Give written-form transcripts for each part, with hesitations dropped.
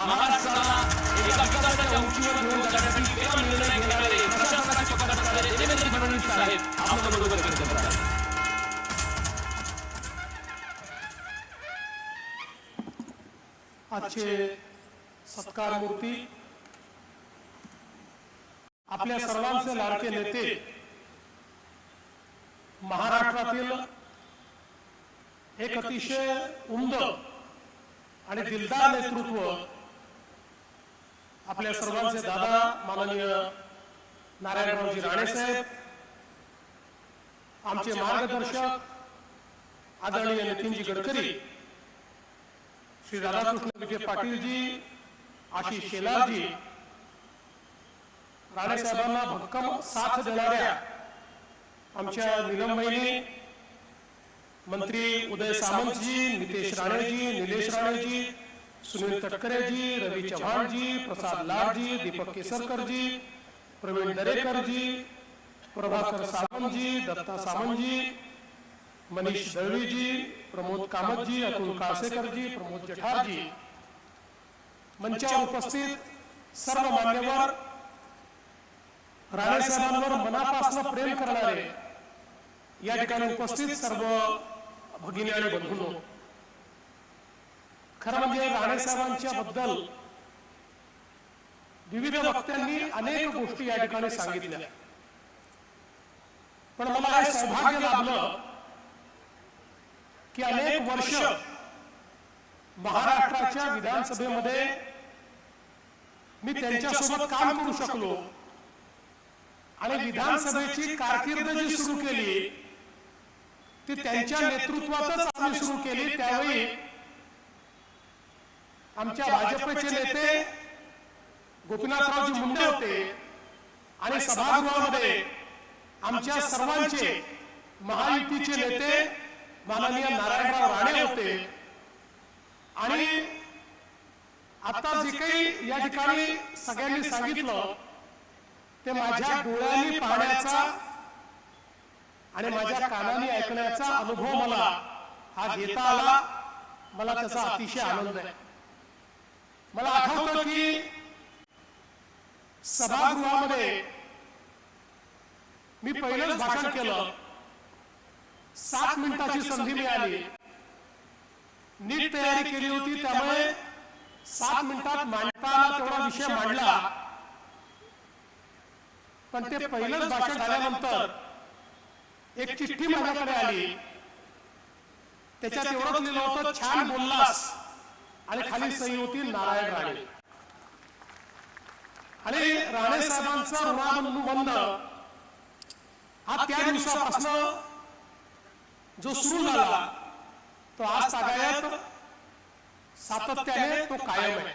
महाराष्ट्राला एका विकासाच्या उंचीवर घेऊन जाण्यासाठी वेगळा निर्णय घेणारे प्रशासनाचे पकड असणारे देवेंद्र फडणवीस साहेब आपल्या बरोबर करत आहेत. आजचे सत्कार मूर्ती आपल्या सर्वांचे लाडके नेते महाराष्ट्रातील एक अतिशय उमद आणि दिलदार नेतृत्व आपल्या सर्वांचे दादा माननीय नारायणरावजी राणे साहेब, आमचे मार्गदर्शक आदरणीय नितीनजी गडकरी, श्री राधाकृष्ण विखे पाटील जी, आशिष शेलारजी, राणे साहेबांना भक्कम साथ देणाऱ्या आमच्या नीलमबहिणी, मंत्री उदय सामंतजी, नितेश राणेजी, निलेश राणेजी, सुनील तटकरेजी, रवि चव्हाणजी, प्रसाद लाडजी, दीपक केसरकरजी, प्रवीण दरेकरजी, प्रभाकर सावंतजी, दत्ता सामंतजी, मनीष दळवीजी, प्रमोद कामतजी, अतुल काळसेकरजी, प्रमोद जठारजी, मंचावर उपस्थित सर्व मान्यवर, राणे साहेबांवर मनापासून प्रेम करणारे या ठिकाणी उपस्थित सर्व भगिनी आणि बंधूंनो, खरं म्हणजे राणे साहेबांच्या बद्दल विविध वक्त्यांनी अनेक गोष्टी या ठिकाणी सांगितल्या, पण मला हे सौभाग्य लाभलं की अनेक वर्ष महाराष्ट्राच्या विधानसभेमध्ये मी त्यांच्यासोबत काम करू शकलो आणि विधानसभेची कारकीर्द जी सुरू केली ती त्यांच्या नेतृत्वातच आम्ही सुरू केली. त्यावेळी आमच्या भाजपचे नेते गोपीनाथरावजी मुंडे होते आणि सभागृहामध्ये आमच्या सर्वांचे महायुतीचे नेते माननीय नारायणराव राणे होते. आणि आता जे काही या ठिकाणी सगळ्यांनी सांगितलं ते माझ्या डोळ्यांनी पाहण्याचा आणि माझ्या कानांनी ऐकण्याचा अनुभव मला हा घेता आला. मला त्याचा अतिशय आनंद आहे. मला आठवतं की सभागृहामध्ये मी पहिलंच भाषण केलं, 7 मिनिटाची संधी मिळाली, नीट तयारी केली होती, त्यामुळे 7 मिनिटात मांडता आला तेवढा विषय मांडला. पण ते पहिलंच भाषण झाल्यानंतर एक चिठ्ठी माझ्याकडे आली, त्याच्यात एवढंच लिहिलं होतं, छान बोललास, आणि खाली सही होती नारायण राणे. आणि राणे साहेबांचा ऋणानुबंध हा त्या दिवसापासून जो सुरू झाला तो आज तागायत सातत्याने तो कायम आहे.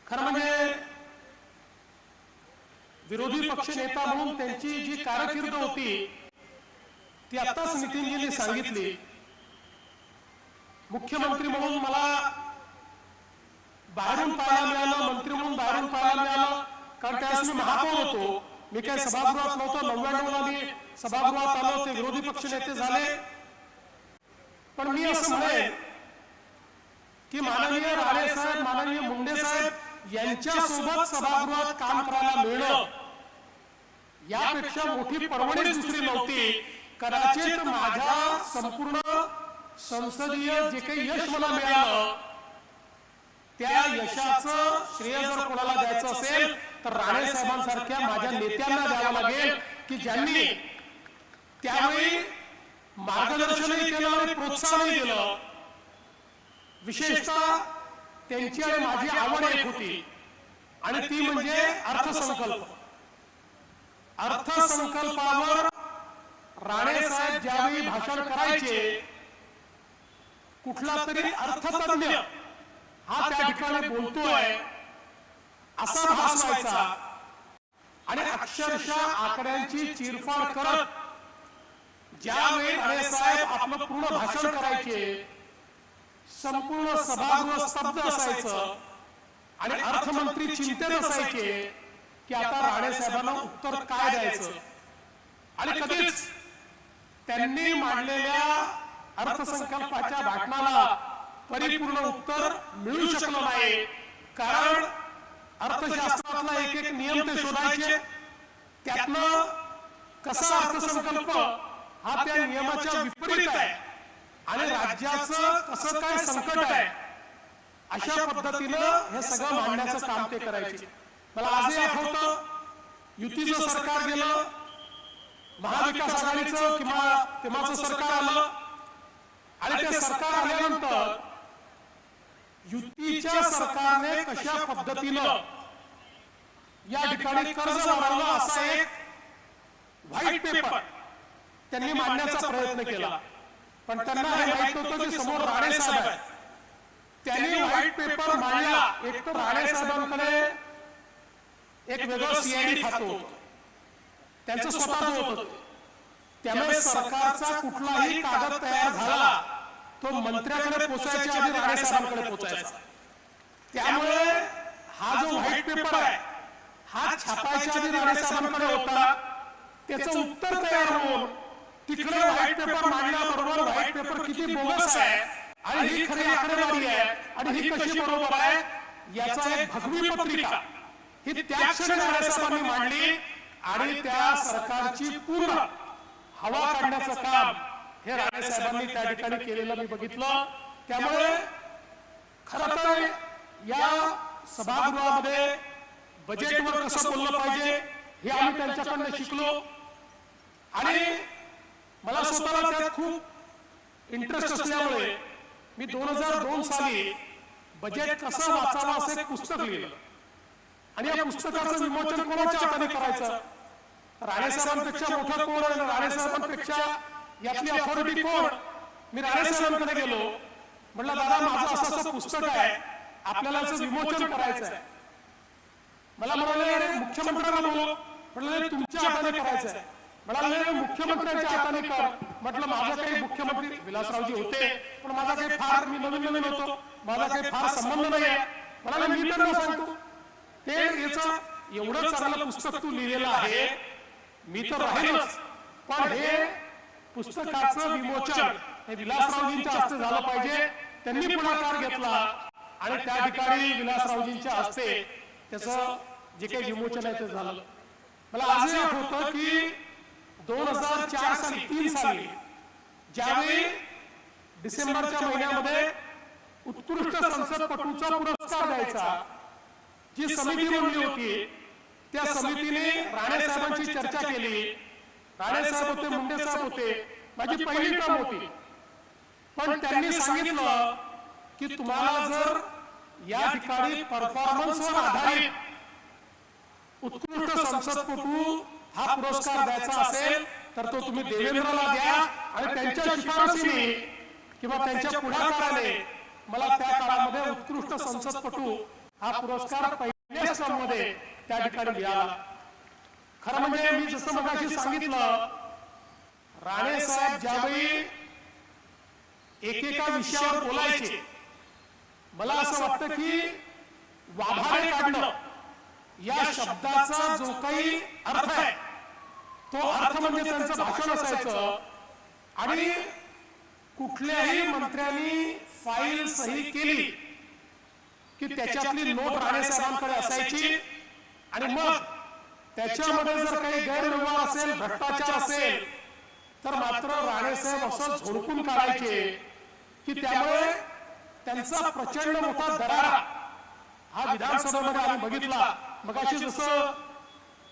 खरं म्हणजे विरोधी पक्ष नेता म्हणून त्यांची जी कारकीर्द होती ती आताच नितीनजींनी सांगितली. मुख्यमंत्री म्हणून मला बाहेरून पाहायला मिळालं, मंत्री म्हणून बाहेरून पाहायला मिळालं, कारण त्यावेळेस मी महापौर होतो. मी काही सभागृहात नव्हतो. 99ला मी सभागृहात आलो, ते विरोधी पक्ष नेते झाले. पण मी असं म्हणेन की माननीय राणे साहेब, माननीय मुंडे साहेब यांच्यासोबत सभागृहात काम करायला मिळणं यापेक्षा मोठी पर्वणीच दुसरी नव्हती. कदाचित माझ्या संपूर्ण संसदीय जे काही यश मला मिळालं त्या यशाचं श्रेय जर कोणाला द्यायचं असेल तर राणे साहेबांसारख्या माझ्या नेत्यांना द्यावं लागेल की ज्यांनी त्यावेळी मार्गदर्शनही केलं आणि प्रोत्साहनही दिलं. विशेषतः त्यांची आणि माझी आवड एक होती आणि ती म्हणजे अर्थसंकल्प. अर्थसंकल्पावर राणे साहेब ज्यावेळी भाषण करायचे, कुठला तरी अर्थतज्ञ हा त्या ठिकाणी बोलतोय असा भास व्हायचा आणि अक्षरशः आकड्यांची चिरफाड करत ज्यावेळी राणे साहेब आपलं पूर्ण भाषण करायचे, संपूर्ण सभागृह स्तब्ध असायचं आणि अर्थमंत्री चिंतेत असायचे की आता राणे साहेबांना उत्तर काय द्यायचं. आणि कधीच त्यांनी मांडलेल्या अर्थसंकल्पाच्या भाषणाला परिपूर्ण उत्तर मिळू शकलं नाही, कारण अर्थशास्त्रातला एक एक नियम ते शोधायचे, त्यातनं कसा अर्थसंकल्प हा त्या नियमाच्या विपरीत आहे आणि राज्याचं कसं काय संकट आहे, अशा पद्धतीनं हे सगळं मांडण्याचं काम ते करायचे. मला आजही आठवतं, युतीचं सरकार गेलं, महाविकास आघाडीचं किंवा तेव्हाचं सरकार आलं आणि ते सरकार आल्यानंतर युतीच्या सरकारने कशा पद्धतीनं या ठिकाणी कर्ज वाढवलं असा एक व्हाईट पेपर त्यांनी मांडण्याचा प्रयत्न केला. पण त्यांना हे माहित होतं की समोर राणे साहेब आहेत. त्यांनी व्हाईट पेपर मांडला. एक तर राणे साहेबांकडे एक वेगळं सीआयडी खातं होतं, त्यांचं स्वतःच होतं. त्यामुळे सरकारचा कुठलाही कागद तयार झाला तो मंत्र्याकडे पोचायच्या आधी राणे साहेबांकडे पोचायचा. त्यामुळे हा जो व्हाईट पेपर आहे हा छापायच्या आधी राणे साहेबांकडे होता. त्याचं उत्तर तयार होऊन तिकडे व्हाईट पेपर मांडल्याबरोबर व्हाईट पेपर किती बोगस आहे आणि ही खरी आकडेवारी आहे आणि ही कशी बरोबर आहे याचा एक भगवी पत्रिका ही त्या क्षणी राणे साहेबांनी मांडली आणि त्या सरकारची पूर्ण हवा काढण्याचं काम हे राणे साहेबांनी त्या ठिकाणी केलेलं मी बघितलं. त्यामुळे खरं तर या सभागृहामध्ये बजेटवर कसं बोललं पाहिजे हे आम्ही त्यांच्याकडनं शिकलो आणि मला स्वतःला त्यात खूप इंटरेस्ट असल्यामुळे मी 2002 साली बजेट कसं वाचावं असं एक पुस्तक लिहिलं आणि या पुस्तकाचं विमोचन कोणाच्या हाताने करायचं. राणे साहेबांपेक्षा मोठा कोण आणि राणे साहेबांपेक्षा यातली अथॉरिटी कोण. मी राणे साहेबांकडे गेलो, म्हटलं दादा माझं असं असं पुस्तक आहे, आपल्याला याचं विमोचन करायचं आहे. मला म्हणाले अरे मुख्यमंत्र्यांना बोलव. म्हटलं तुमच्या हाताने करायचं आहे. म्हणाले मुख्यमंत्र्यांच्या हाताने कर. म्हटलं माझा काही मुख्यमंत्री विलासरावजी होते पण माझा काही फार मी नवीन होतो, माझा काही फार संबंध नाही आहे. म्हणाले मी त्यांना सांगतो ते याचं एवढं चांगलं पुस्तक तू लिहिलेलं आहे, मी तर राहीलच पण हे पुस्तकाचं विमोचन हे विलासरावजींच्या हस्ते झालं पाहिजे. त्यांनी पुढाकार घेतला आणि त्या ठिकाणी विलासरावजींच्या हस्ते त्याचं जे काही विमोचन आहे ते झालं. मला आजही आठवतं की 2004 साली 3 साली ज्यावेळी डिसेंबरच्या महिन्यामध्ये उत्कृष्ट संसदपटूचा पुरस्कार द्यायचा जी समिती बनली होती, त्या समितीने राणे साहेबांची चर्चा केली. राणे साहेब होते, मुंडे साहेब होते, माझी पहिली टर्म होती. पण त्यांनी सांगितलं की तुम्हाला जर या ठिकाणी परफॉर्मन्सवर आधारित उत्कृष्ट संसदपटू हा पुरस्कार द्यायचा असेल तर तो तुम्ही देवेंद्रला द्या आणि त्यांच्या शिफारसीने किंवा त्यांच्या पुढाकाराने मला त्या काळामध्ये उत्कृष्ट संसदपटू हा पुरस्कार पहिल्या स्तंभामध्ये त्या ठिकाणी मिळाला. खरं म्हणजे मी जसं मगाशी सांगितलं, राणे साहेब ज्यावेळी एकेका विषयावर बोलायचे मला असं वाटतं की वाभाडे काढणं या शब्दाचा जो काही अर्थ आहे तो अर्थ म्हणजे त्यांचं भाषण असायचं आणि कुठल्याही मंत्र्यांनी फाईल सही केली की त्याच्यातली नोट राणे साहेबांकडे असायची आणि मग त्याच्यामध्ये जर काही गैरव्यवहार असेल, भ्रष्टाचार असेल तर मात्र राणे साहेब असं झोडपून काढायचे की त्यामुळे त्यांचा प्रचंड मोठा दरारा हा विधानसभेमध्ये आम्ही बघितला. मगाशी जसं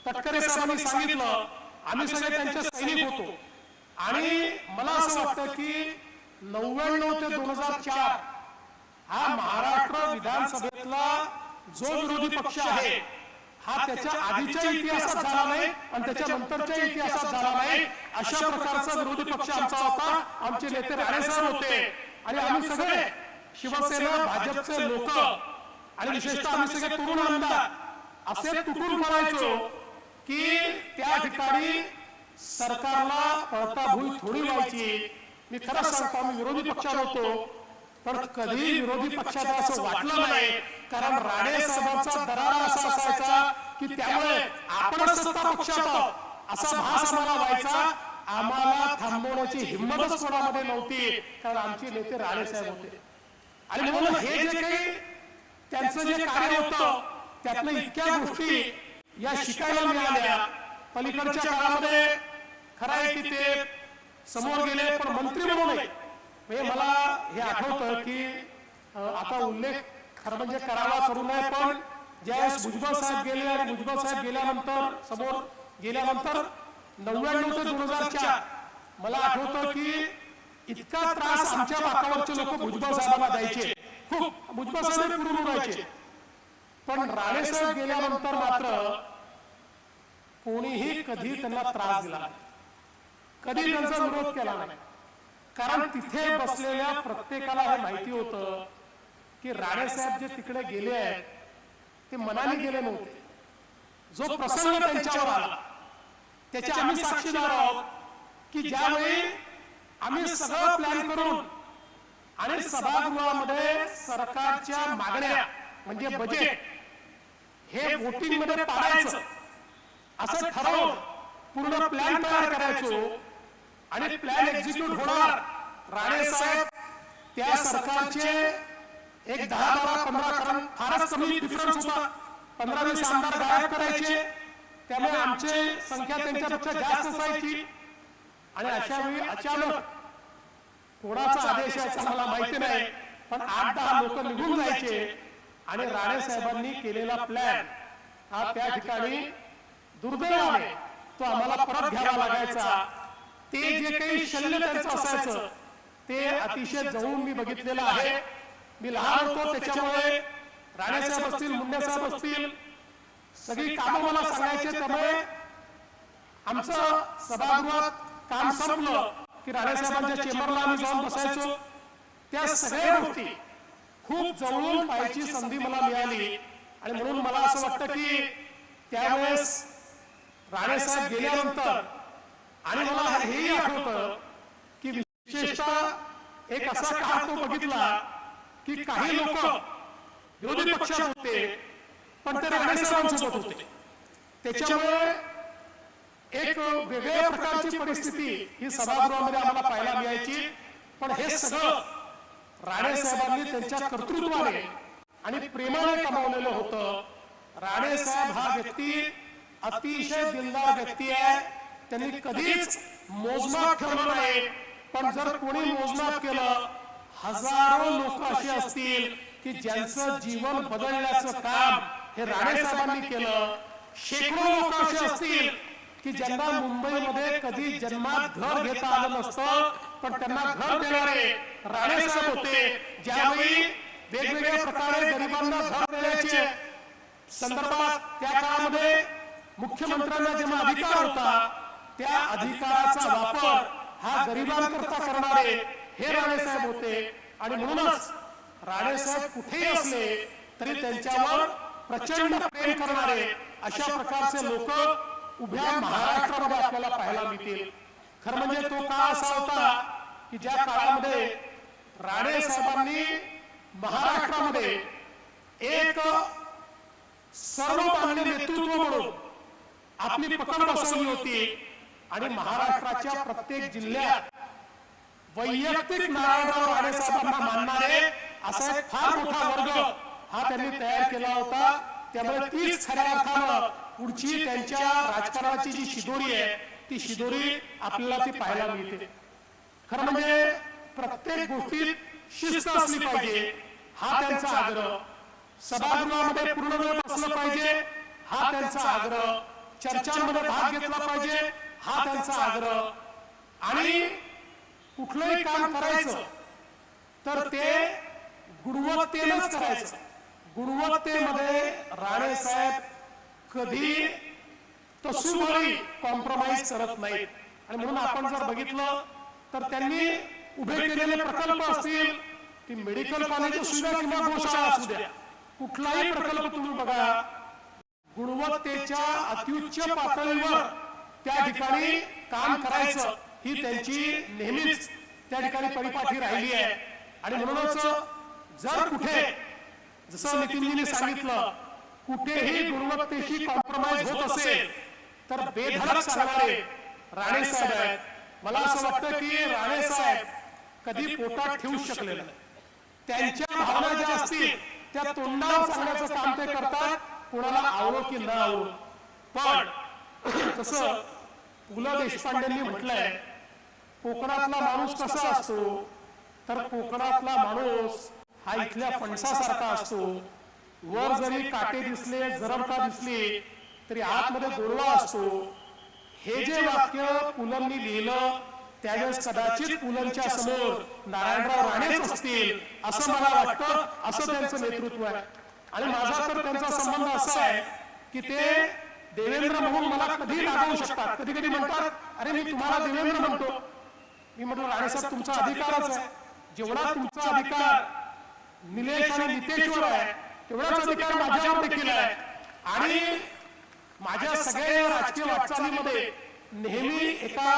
तटकरे साहेबांनी सांगितलं आम्ही सगळे त्यांचे सैनिक होतो आणि मला असं वाटतं की 99 ते 2004 हा महाराष्ट्र विधानसभेतला जो विरोधी पक्ष आहे हा त्याच्या आधीच्या इतिहासात झाला नाही आणि त्याच्या नंतरच्या इतिहासात झाला नाही. अशा प्रकारचा विरोधी पक्ष आमचा होता. आमचे नेते राणे साहेब होते आणि आम्ही सगळे शिवसेना भाजपचे लोक आणि विशेषतः आम्ही सगळे तरुण आमदार असे तुटून पडायचो की त्या ठिकाणी सरकारला पळताभुई थोडी व्हायची. मी खरं सांगतो आम्ही विरोधी पक्षात होतो पण कधी विरोधी पक्षात असं वाटलं नाही, कारण राणे साहेबांचा दरारा असा असायचा की त्यामुळे आपणच सत्ता पक्षात आहोत असा भास आम्हाला व्हायचा. आम्हाला थांबवण्याची हिंमतच कोणामध्ये नव्हती, कारण आमचे नेते राणे साहेब होते. आणि म्हणून हे जे काही त्यांचं जे कार्य होतं त्यातलं इतक्या गोष्टी या शिकायला मिळाल्या. पलीकडच्या काळामध्ये खरं आहे की ते समोर गेले, पण मंत्री म्हणून म्हणजे मला हे आठवतं की आता उल्लेख खरं म्हणजे करावा करू नये, पण ज्यावेळेस भुजबळ साहेब गेले आणि भुजबळ साहेब गेल्यानंतर समोर गेल्यानंतर 99 ते 2004 मला आठवतं की इतका त्रास आमच्या बाकावरचे लोक भुजबळ साहेबांना द्यायचे, खूप भुजबळ साहेब पुरून उडायचे. पण राणे साहेब गेल्यानंतर मात्र कोणीही कधी त्यांना त्रास दिला नाही, कधी त्यांचा विरोध केला नाही. कारण तिथे बसलेल्या प्रत्येकाला हे माहिती होतं की राणे साहेब जे तिकडे गेले आहेत ते मनाने गेले नव्हते. जो प्रसंग त्यांच्यावर आला त्याचे आम्ही साक्षीदार आहोत की ज्यावेळी आम्ही सगळं प्लॅन करून आणि सभागृहामध्ये सरकारच्या मागण्या म्हणजे बजेट हे वोटिंग मध्ये पाडायचं असं ठरवून पूर्ण प्लॅन तयार करायचो आणि प्लॅन एक्झिक्यूट होणार. राणे साहेब त्या सरकारचे एक 10, 12, 15 कारण फारच कमी डिफरन्स होता, 15-20 आमदार गायब करायचे, त्यामुळे आमची संख्या त्यांच्यापेक्षा जास्त असायची. आणि अशा वेळी अचानक कोणाचा आदेश याचा मला माहिती नाही, पण 8-10 लोक निघून जायचे आणि राणे साहेबांनी केलेला प्लॅन हा त्या ठिकाणी दुर्दैवाने तो आम्हाला परत घ्यावा लागायचा. ते जे काही शल्य त्यांचं असायचं ते अतिशय जवळून मी बघितलेलं आहे. मी लहान होतो त्याच्यामुळे राणे साहेब असतील, मुंडे साहेब असतील, सगळी कामं मला सांगायचे. त्यामुळे आमचं सभागृहात काम संपलं की राणे साहेबांच्या चेंबरला आम्ही जाऊन बसायचो. त्या सगळ्या गोष्टी खूप जवळून पाहायची संधी मला मिळाली. आणि म्हणून मला असं वाटतं की त्यावेळेस राणे साहेब गेल्यानंतर आणि मला हेही आठवतं की विशेषतः एक असा काळ तो बघितला की काही लोक विरोधी पक्षात होते पण ते राणे साहेबांसोबत होते. त्याच्यामुळे एक वेगळ्या प्रकारची परिस्थिती ही सभागृहामध्ये आम्हाला पाहायला मिळायची. पण हे सगळं राणे साहेबांनी त्यांच्या कर्तृत्वाने आणि प्रेमाने कमावलेलं होतं. राणे साहेब हा व्यक्ती अतिशय दिलदार व्यक्ती आहे. त्यांनी कधीच मोजमाप ठेवलं नाही, पण जर कोणी मोजमाप केलं, हजारो लोक असे असतील की ज्यांचं जीवन बदलण्याचं काम हे राणे साहेबांनी केलं. शेकडो लोक असे असतील की ज्यांना मुंबईमध्ये कधी जन्मात घर घेता आलं नसतं, पण त्यांना घर देणारे राणे साहेब होते. ज्यावेळी वेगवेगळ्या प्रकारे गरिबांना घर देण्याचे संदर्भात त्या काळामध्ये मुख्यमंत्र्यांना जेव्हा अधिकार होता त्या अधिकाराचा वापर हा गरिबांकरता करणारे हे राणे साहेब होते. आणि म्हणूनच राणे साहेब कुठेही असले तरी त्यांच्यावर प्रचंड प्रेम करणारे अशा प्रकारचे लोक उभ्या महाराष्ट्रामध्ये आपल्याला पाहायला मिळतील. खरं म्हणजे तो काळ असा होता की ज्या काळामध्ये राणे साहेबांनी महाराष्ट्रामध्ये एक सर्वमान्य नेतृत्व म्हणून आपली पकड बसवली होती. आणि महाराष्ट्राच्या प्रत्येक जिल्ह्यात वैयक्तिक नारायणराव राणे साहेबांना मानणारे असा एक फार मोठा वर्ग हा त्यांनी तयार केला होता. त्यामुळे तीच खऱ्या अर्थानं पुढची त्यांच्या राजकारणाची जी शिदोरी आहे ती शिदोरी आपल्याला ती पाहायला मिळते. खरं म्हणजे प्रत्येक गोष्टीत शिस्त असली पाहिजे हा त्यांचा आग्रह. सभागृहामध्ये पूर्ण वेळ बसलं पाहिजे हा त्यांचा आग्रह. चर्चांमध्ये भाग घेतला पाहिजे हा त्यांचा आग्रह. आणि कुठलंही काम करायचं तर ते गुणवत्तेनंच करायचं. गुणवत्तेमध्ये राणे साहेब कधी तसूभरी कॉम्प्रोमाइज करत नाहीत. आणि म्हणून आपण जर बघितलं तर त्यांनी उभे केलेले प्रकल्प असतील की मेडिकल कॉलेज असू द्या किंवा गोशाळा असू द्या, कुठलाही प्रकल्प तुम्ही बघा, गुणवत्तेच्या अत्युच्च पातळीवर त्या ठिकाणी काम करायचं ही त्यांची नेहमीच त्या ठिकाणी परिपाठी राहिली आहे. आणि म्हणूनच जर कुठे जसं नितीनजींनी सांगितलं कुठेही गुणवत्तेशी कॉम्प्रोमाइज होत असेल तर बेधडक सांगणारे राणे साहेब आहेत. मला असं वाटतं की राणे साहेब कधी पोटात ठेवू शकले नाही. त्यांच्या भावना ज्या असतील त्या तोंडावर सांगण्याचं काम ते करतात, कोणाला आवडो की न आवडो. पण तसं पु ल देशपांडेंनी म्हटलंय, कोकणातला माणूस कसा असतो, तर कोकणातला माणूस हा इथल्या फणसासारखा असतो. वर जरी काटे दिसले, जरबता दिसली, तरी आतमध्ये गोडवा असतो. हे जे वाक्य पुलंनी लिहिलं त्यावेळेस कदाचित पुलंच्या समोर नारायणराव राणेच असतील असं मला वाटतं. असं त्यांचं नेतृत्व आहे. आणि माझा तर त्यांचा संबंध असा आहे की ते देवेंद्र म्हणून मला कधी रागवू शकतात. कधी कधी म्हणतात, अरे मी तुम्हाला देवेंद्र म्हणतो. मी म्हटलं, राणेसाहेब तुमचा अधिकारच आहे. जेवढा तुमचा अधिकार निलेश आणि नितेशवर आहे तेवढाच अधिकार माझ्यावर देखील आहे. आणि माझ्या सगळ्या राजकीय वाटचालीमध्ये नेहमी एका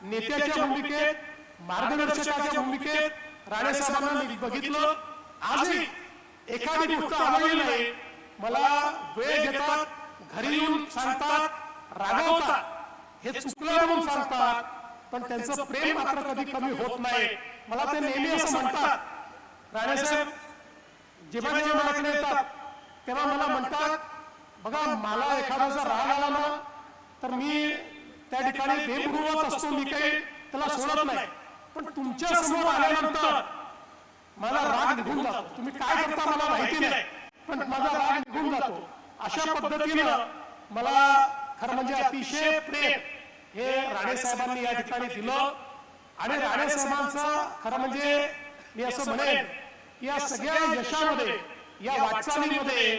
नेत्याच्या भूमिकेत, मार्गदर्शकाच्या भूमिकेत राणेसाहेबांना मी बघितलं. आजही एखादी गोष्ट आवडली नाही, मला वेळ घेतात, घरी येऊन सांगतात, रागवतात, हे चुकलं म्हणून सांगतात, पण त्यांचं प्रेम मात्र कधी कमी होत नाही. मला ते नेहमी असं म्हणतात, राणेसाहेब जेव्हा जेव्हा माझ्याकडे येतात तेव्हा मला म्हणतात, बघा मला एखादा जर राग आला ना तर मी त्या ठिकाणी बेमुरवत असतो, मी काही त्याला सोडत नाही. पण तुमच्या समोर आल्यानंतर मला राग निघून जातो. तुम्ही काय करता मला माहिती नाही, पण माझा राग निघून जातो. अशा पद्धतीनं मला खरं म्हणजे अतिशय प्रेम हे राणेसाहेबांनी या ठिकाणी दिलं. आणि राणेसाहेबांचं खरं म्हणजे मी असं म्हणेन की या सगळ्या यशामध्ये, या वाटचालीमध्ये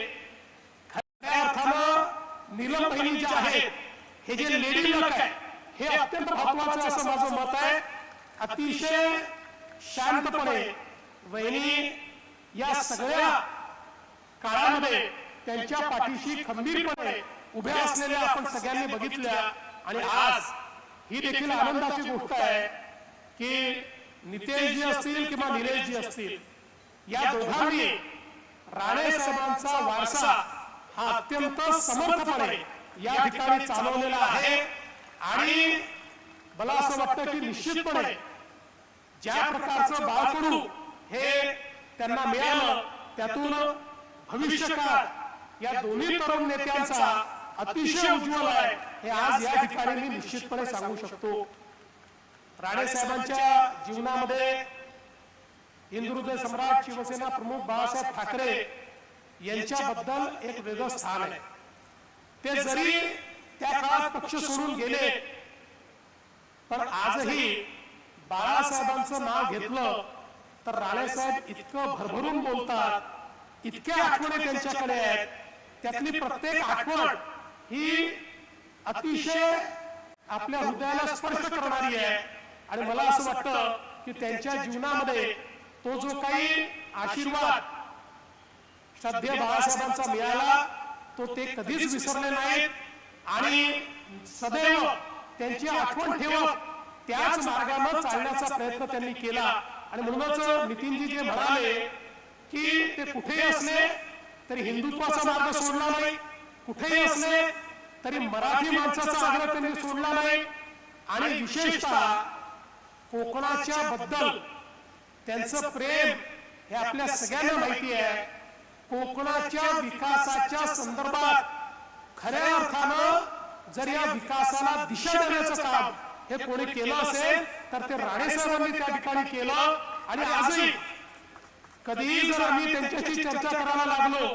खऱ्या अर्थानं नीलम बहिणी ज्या आहेत, हे जे लेडी लक आहे, हे अत्यंत महत्वाचं असं माझं मत आहे. अतिशय शांतपणे वहिनी या सगळ्या काळामध्ये त्यांच्या पाठीशी खंबीरपणे उभ्या असलेल्या आपण सगळ्यांनी बघितल्या. आणि आज ही देखील आनंदाची गोष्ट आहे की नितेशजी असतील किंवा निलेशजी असतील, या दोघांनी राणेसाहेबांचा वारसा हा अत्यंत समर्थपणे या ठिकाणी चालवलेला आहे. आणि मला असं वाटतं की निश्चितपणे ज्या प्रकारचं बाळकडू हे त्यांना मिळालं त्यातून भविष्यकाळ या दोन्ही तरुण नेत्यांचा अतिशय उज्ज्वल आहे, हे आज या ठिकाणी मी निश्चितपणे सांगू शकतो. राणेसाहेबांच्या जीवनामध्ये हिंदुहृदय सम्राट, शिवसेना प्रमुख बाळासाहेब ठाकरे यांच्याबद्दल एक वेगळं स्थान आहे. ते जरी त्या काळात पक्ष सोडून गेले, पण आजही बाळासाहेबांचं नाव घेतलं तर राणेसाहेब इतकं भरभरून बोलतात, इतक्या आठवणी त्यांच्याकडे आहेत, त्यातली प्रत्येक आठवण ही अतिशय आपल्या हृदयाला स्पर्श करणारी आहे. आणि मला असं वाटतं की त्यांच्या जीवनामध्ये तो जो काही आशीर्वाद श्रद्धेय बाळासाहेबांचा मिळाला तो ते कधीच विसरले नाहीत. आणि सदैव त्यांची आठवण ठेवत त्याच मार्गाने चालण्याचा प्रयत्न त्यांनी केला. आणि म्हणूनच नितीनजी जे म्हणाले की ते कुठेही असले तरी हिंदुत्वाचा मार्ग सोडला नाही, कुठेही असले तरी मराठी माणसाचा आग्रह त्यांनी सोडला नाही. आणि विशेषतः कोकणाच्या बद्दल त्यांचं प्रेम हे आपल्या सगळ्यांना माहिती आहे. कोकणाच्या विकासाच्या संदर्भात खऱ्या अर्थानं जर या विकासाला दिशा देण्याचं काम हे कोणी केलं असेल तर ते राणेसाहेबांनी त्या ठिकाणी केलं. आणि आजही कधीही जर आम्ही त्यांच्याशी चर्चा करायला लागलो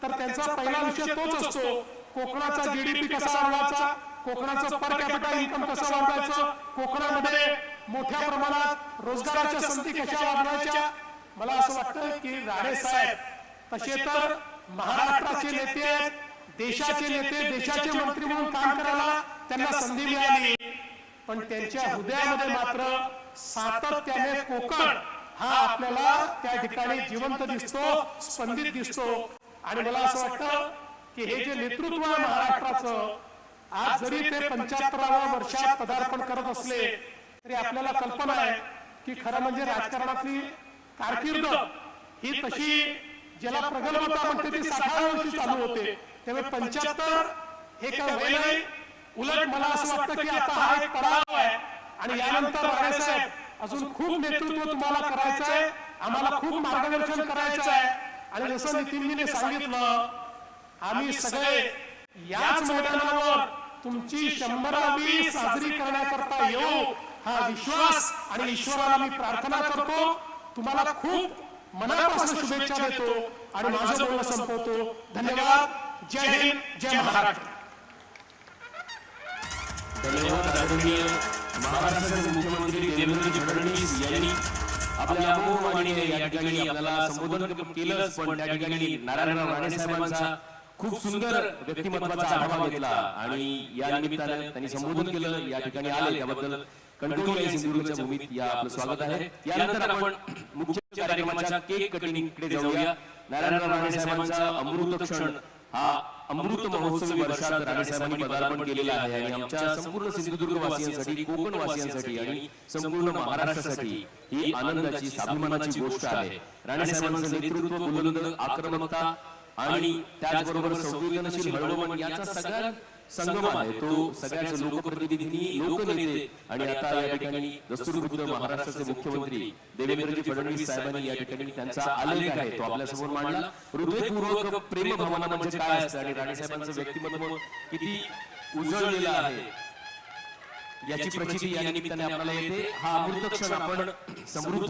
तर त्यांचा पहिला विषय तोच असतो, कोकणाचा जीडीपी कसा वाढवायचा, कोकणाचं पर कॅपिटा इन्कम कसं वाढवायचं, कोकणामध्ये मोठ्या प्रमाणात रोजगाराच्या संधी कशा वाढवायच्या. मला असं वाटतं की राणेसाहेब तसे तर महाराष्ट्राचे नेते आहेत, देशाचे नेते, देशाचे मंत्री म्हणून काम करायला त्यांना संधी मिळाली, पण त्यांच्या हृदयामध्ये मात्र सातत्याने कोकण हा आपल्याला त्या ठिकाणी जिवंत दिसतो, स्पंदित दिसतो. आणि मला असं वाटतं की हे जे नेतृत्व आहे महाराष्ट्राचं, आज जरी ते 75व्या वर्षात पदार्पण करत असले तरी आपल्याला कल्पना आहे की खरं म्हणजे राजकारणातली कारकीर्द ही तशी ज्याला प्रगल्भता म्हणते ती 60व्या वर्षी चालू होते. त्यामुळे 75 हे काय वय नाही. उलट मला असं वाटतं की आता हा एक पडाव आहे आणि यानंतर राणेसाहेब अजून खूप नेतृत्व तुम्हाला करायचं आहे. आम्हाला खूप मार्गदर्शन करायचं आहे आणि जसं नितीनजीने सांगितलं आम्ही सगळे याच मैदानावर तुमची 100वी साजरी करण्याकरता येऊ हा विश्वास आणि ईश्वराला मी प्रार्थना करतो. तुम्हाला खूप मनापासून शुभेच्छा देतो आणि माझं बोलणं संपवतो. धन्यवाद. जय हिंद, जय महाराष्ट्र. धन्यवाद. आदरणीय महाराष्ट्राचे मुख्यमंत्री देवेंद्रजी फडणवीस यांनी आपल्या अमोघवाणीने या ठिकाणी आपल्याला संबोधन केलंच, पण त्या ठिकाणी नारायणराव राणे साहेबांचा खूप सुंदर व्यक्तिमत्वाचा आढावा घेतला आणि या निमित्ताने त्यांनी संबोधन केलं. या ठिकाणी आले त्याबद्दल कणकवली सिंधुदुर्गच्या भूमीत या आपलं स्वागत आहे. यानंतर आपण मुख्य कार्यक्रमाच्या केक कटिंगकडे जाऊया. नारायणराव राणे साहेबांचा अमृत क्षण हा अमृत महोत्सवी वर्षात राणे साहेबांनी पदार्पण केलेला आहे आणि आमच्या संपूर्ण सिंधुदुर्ग वासियांसाठी, कोकण वासियांसाठी आणि संपूर्ण महाराष्ट्रासाठी ही आनंदाची, स्वाभिमानाची गोष्ट आहे. राणे साहेबांचं नेतृत्व, बुलंद आक्रमकता आणि त्याचबरोबर संवेदनशील हळवमन याचा सगळ्यात संगम आहे. तो सगळ्याच लोकप्रतिनिधी, लोकनेते आणि आता या ठिकाणी दस्तूरबुद्ध महाराष्ट्राचे मुख्यमंत्री देवेंद्रजी फडणवीस साहेबांनी या ठिकाणी त्यांचा आलेख आहे तो आपल्या समोर मांडला. हृदयपूर्वक प्रेम भावना म्हणजे काय असतं आणि राणे साहेबांचं व्यक्तिमत्व किती उजळलेलं आहे याची प्रचिती या निमित्ताने आपल्याला येते. हा अमृत क्षण आपण समृद्ध